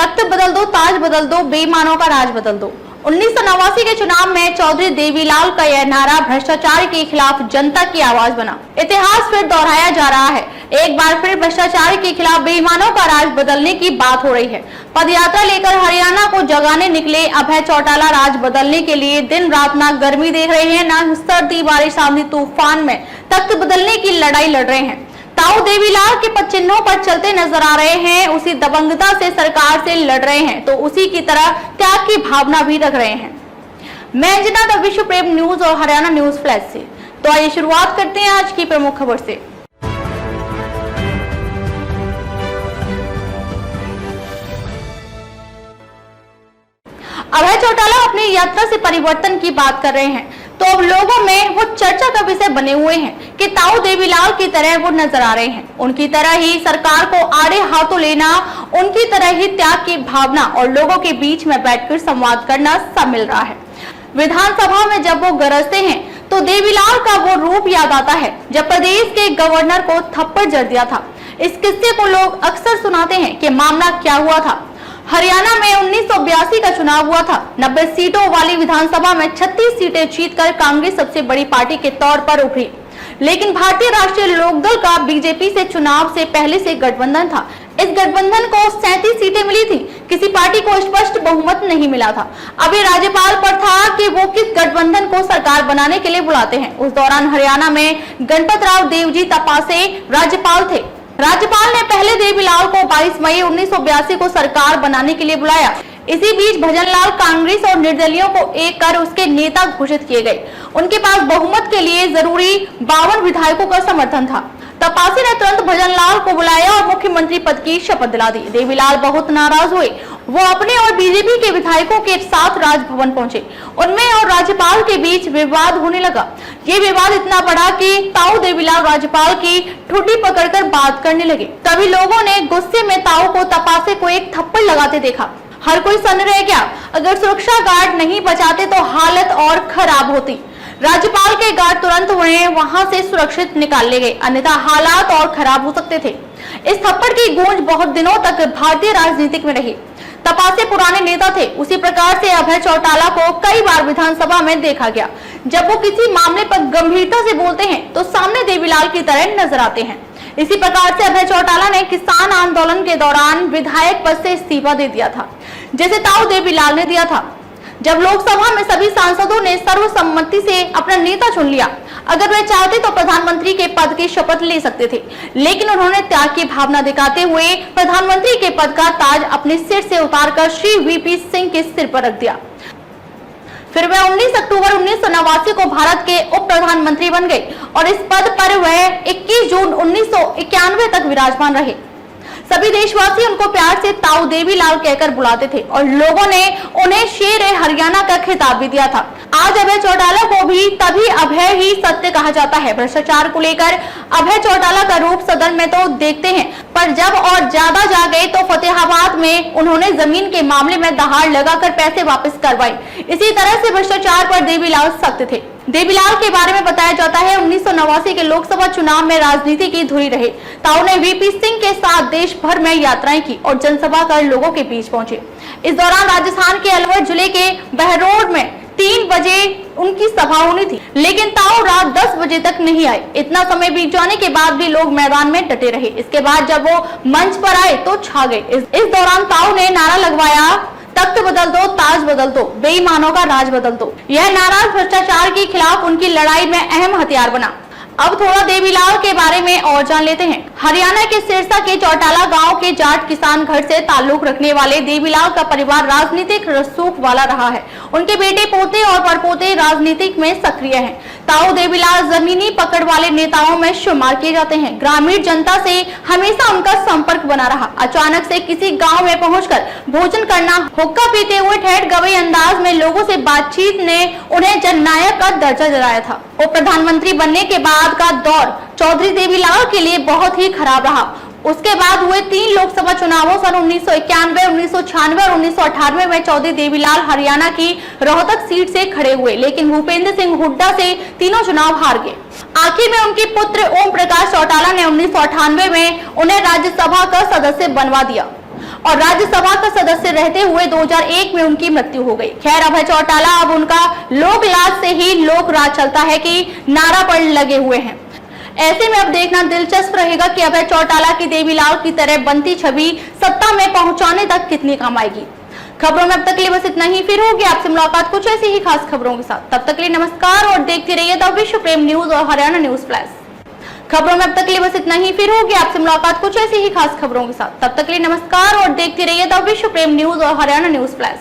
तख्त बदल दो, ताज बदल दो, बेईमानों का राज बदल दो। 1989 के चुनाव में चौधरी देवीलाल का यह नारा भ्रष्टाचार के खिलाफ जनता की आवाज बना। इतिहास फिर दोहराया जा रहा है। एक बार फिर भ्रष्टाचार के खिलाफ बेईमानों का राज बदलने की बात हो रही है। पदयात्रा लेकर हरियाणा को जगाने निकले अभय चौटाला राज बदलने के लिए दिन रात ना गर्मी देख रहे हैं, ना सर्दी बारिश आंधी तूफान में तख्त बदलने की लड़ाई लड़ रहे हैं। ताऊ देवीलाल के पद चिन्हों पर चलते नजर आ रहे हैं, उसी दबंगता से सरकार से लड़ रहे हैं, तो उसी की तरह त्याग की भावना भी रख रहे हैं। मैं अंजना द विश्व प्रेम न्यूज और हरियाणा न्यूज फ्लैश से। तो आइए शुरुआत करते हैं आज की प्रमुख खबर से। अभय चौटाला अपनी यात्रा से परिवर्तन की बात कर रहे हैं, तो अब लोगों में वो चर्चा का विषय बने हुए हैं कि ताऊ देवीलाल की तरह वो नजर आ रहे हैं। उनकी तरह ही सरकार को आड़े हाथों लेना, उनकी तरह ही त्याग की भावना और लोगों के बीच में बैठकर संवाद करना सब मिल रहा है। विधानसभा में जब वो गरजते हैं तो देवीलाल का वो रूप याद आता है जब प्रदेश के गवर्नर को थप्पड़ जड़ दिया था। इस किस्से को लोग अक्सर सुनाते हैं कि मामला क्या हुआ था। हरियाणा में 1982 का चुनाव हुआ था। 90 सीटों वाली विधानसभा में 36 सीटें जीतकर कांग्रेस सबसे बड़ी पार्टी के तौर पर उभरी, लेकिन भारतीय राष्ट्रीय लोकदल का बीजेपी से चुनाव से पहले से गठबंधन था। इस गठबंधन को 37 सीटें मिली थी। किसी पार्टी को स्पष्ट बहुमत नहीं मिला था। अब ये राज्यपाल पर था कि वो किस गठबंधन को सरकार बनाने के लिए बुलाते हैं। उस दौरान हरियाणा में गणपत राव देवजी तपासे राज्यपाल थे। राज्यपाल ने पहले देवीलाल को 22 मई 1982 को सरकार बनाने के लिए बुलाया। इसी बीच भजनलाल कांग्रेस और निर्दलियों को एक कर उसके नेता घोषित किए गए। उनके पास बहुमत के लिए जरूरी 52 विधायकों का समर्थन था। तपासी ने तुरंत भजनलाल को बुलाया और मुख्यमंत्री पद की शपथ दिला दी। देवीलाल बहुत नाराज हुए। वो अपने और बीजेपी के विधायकों के साथ राजभवन पहुंचे। उनमें और राज्यपाल के बीच विवाद होने लगा। ये विवाद इतना बड़ा कि ताऊ देवीलाल राज्यपाल की ठुड्डी पकड़कर बात करने लगे। तभी लोगों ने गुस्से में ताऊ को तपासे को एक थप्पड़ लगाते देखा। हर कोई सन्न रह गया। अगर सुरक्षा गार्ड नहीं बचाते तो हालत और खराब होती। राज्यपाल के गार्ड तुरंत उन्हें वहां से सुरक्षित निकाल ले गए, अन्यथा हालात और खराब हो सकते थे। इस थप्पड़ की गूंज बहुत दिनों तक भारतीय राजनीति में रही। तपासे पुराने नेता थे। उसी प्रकार से अभय चौटाला को कई बार विधानसभा में देखा गया। जब वो किसी मामले पर गंभीरता से बोलते हैं तो सामने देवीलाल की तरह नजर आते हैं। इसी प्रकार से अभय चौटाला ने किसान आंदोलन के दौरान विधायक पद से इस्तीफा दे दिया था, जैसे ताऊ देवीलाल ने दिया था। जब लोकसभा में सभी सांसदों ने सर्वसम्मति से अपना नेता चुन लिया। अगर वे चाहते तो प्रधानमंत्री के पद की शपथ ले सकते थे, लेकिन उन्होंने त्याग की भावना दिखाते हुए प्रधानमंत्री के पद का ताज अपने सिर से उतारकर श्री वीपी सिंह के सिर पर रख दिया। फिर वह 19 अक्टूबर 1989 को भारत के उप प्रधानमंत्री बन गए और इस पद पर वह 21 जून 1991 तक विराजमान रहे। सभी देशवासी उनको प्यार से ताऊ देवीलाल कहकर बुलाते थे और लोगों ने उन्हें शेर हरियाणा का खिताब भी दिया था। आज अभय चौटाला को भी तभी अभय ही सत्य कहा जाता है। भ्रष्टाचार को लेकर अभय चौटाला का रूप सदन में तो देखते हैं, पर जब और ज्यादा जा गए तो फतेहाबाद में उन्होंने जमीन के मामले में दहाड़ लगाकर पैसे वापस करवाई। इसी तरह से भ्रष्टाचार पर देवीलाल सख्त थे। देवीलाल के बारे में बताया जाता है 1989 के लोकसभा चुनाव में राजनीति की धुरी रहे। ताऊ ने वीपी सिंह के साथ देश भर में यात्राएं की और जनसभा कर लोगों के बीच पहुंचे। इस दौरान राजस्थान के अलवर जिले के बहरोड में 3 बजे उनकी सभा होनी थी, लेकिन ताऊ रात 10 बजे तक नहीं आए। इतना समय बीत जाने के बाद भी लोग मैदान में डटे रहे। इसके बाद जब वो मंच पर आए तो छा गए। इस दौरान ताऊ ने नारा लगवाया, तख्त बदल दो, ताज बदल दो, बेईमानों का राज बदल दो। यह नारा भ्रष्टाचार के खिलाफ उनकी लड़ाई में अहम हथियार बना। अब थोड़ा देवीलाल के बारे में और जान लेते हैं। हरियाणा के सिरसा के चौटाला गांव के जाट किसान घर से ताल्लुक रखने वाले देवीलाल का परिवार राजनीतिक रसूख वाला रहा है। उनके बेटे पोते और परपोते राजनीतिक में सक्रिय हैं। ताऊ देवीलाल जमीनी पकड़ वाले नेताओं में शुमार किए जाते हैं। ग्रामीण जनता से हमेशा उनका संपर्क बना रहा। अचानक से किसी गाँव में पहुंचकर भोजन करना, हुक्का पीते हुए ठहर गवे अंदाज में लोगों से बातचीत ने उन्हें जननायक का दर्जा दिलाया था। वो प्रधानमंत्री बनने के बाद का दौर चौधरी देवीलाल के लिए बहुत ही खराब रहा। उसके बाद हुए 3 लोकसभा चुनावों सन 1991, 1996 और 1998 में चौधरी देवीलाल हरियाणा की रोहतक सीट से खड़े हुए, लेकिन भूपेंद्र सिंह हुड्डा से तीनों चुनाव हार गए। आखिर में उनके पुत्र ओम प्रकाश चौटाला ने 1998 में उन्हें राज्यसभा का सदस्य बनवा दिया। और राज्यसभा का सदस्य रहते हुए 2001 में उनकी मृत्यु हो गई। खैर, अभय चौटाला अब उनका लोक लाज से ही लोक राज चलता है कि नारा पर लगे हुए हैं। ऐसे में अब देखना दिलचस्प रहेगा कि अभय चौटाला की देवीलाल की तरह बनती छवि सत्ता में पहुंचाने तक कितनी काम आएगी। खबरों में अब तक के लिए बस इतना ही। फिर होगी आपसे मुलाकात कुछ ऐसी ही खास खबरों के साथ। तब तक के लिए नमस्कार और देखते रहिए द विश्व प्रेम न्यूज और हरियाणा न्यूज प्लस। खबरों में अब तक के लिए बस इतना ही। फिर होगी आपसे मुलाकात कुछ ऐसी ही खास खबरों के साथ। तब तक के लिए नमस्कार और देखते रहिए द विश्व प्रेम न्यूज और हरियाणा न्यूज प्लस।